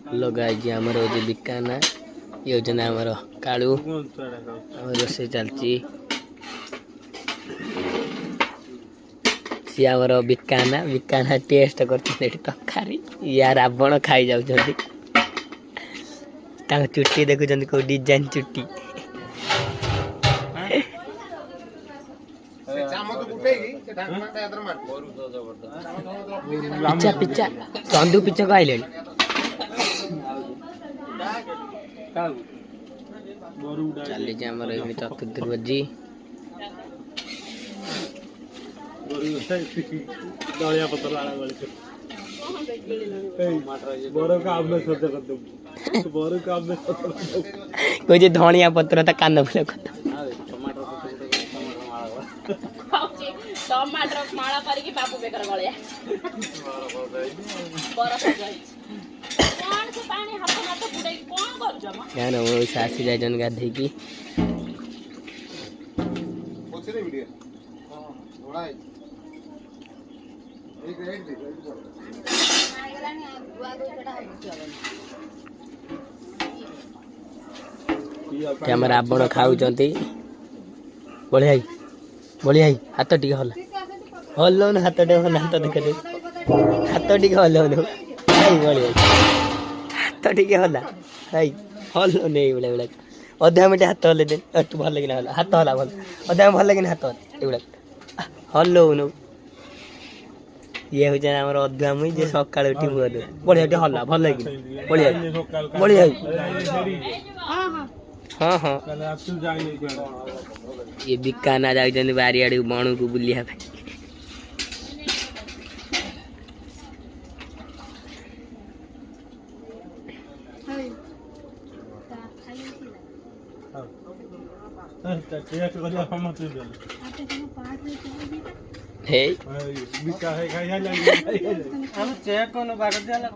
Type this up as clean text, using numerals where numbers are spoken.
ଲଗାଇଛି ଆମର ହଉଛି ବିକାନା ଇଏ ହଉଛନ୍ତି ଆମର କାଳୁ ଆମର ରୋଷେଇ ଚାଲିଛି ସିଏ ଆମର ବିକାନା ଟେଷ୍ଟ କରୁଛନ୍ତି ଏଠି ତରକାରୀ ୟା ରାବଣ ଖାଇ ଯାଉଛନ୍ତି ତାଙ୍କ ଚୁଟି ଦେଖୁଛନ୍ତି କୋଉ ଡିଜାଇନ ଚୁଟି ପିଛା ପିଛା ଚନ୍ଦୁ ପିଛା କହିଲେଣି ଚାଲିଛି ଆମର ଏମିତି ଚତୁର୍ଥୀ ଭୋଜି କହୁଛି ଧଣିଆ ପତ୍ର ତା କାନ ଫୁଲ କଥା टमाटर माला करके बापू बेकर गलिया बरफ जाई कोन से पानी हाथ हाथ बुडई कोन कर जमा यार वो सासी जाजन गाधे की पोछे दे वीडियो हां थोड़ा है एक रेड दे आगलानी दुआ दो चढ़ा होची हमर रावण खाउचंती बढिया हाथ टिके हल्लौन हाथ टे हाथ देखे हाथ टिके हल्लौन बढिया हाथ टिके हल्ला हल्लौन एइबला अधा मिनट हाथ हल्ले दे तू भल लगिना हल्ला हाथ हल्ला भल अधा भल लगिना हाथ एइबला हल्लौन ये हो जाए हमर अधा मुई जे सकाळ उठी हुआ दे बढिया टे हल्ला भल लगिना बढिया हाँ हाँ ये बिकाना जाइछन बारियाड़ी बणु को बुलिया भाई हे बिका है खाया लगी हम चेक कोनो बात दिया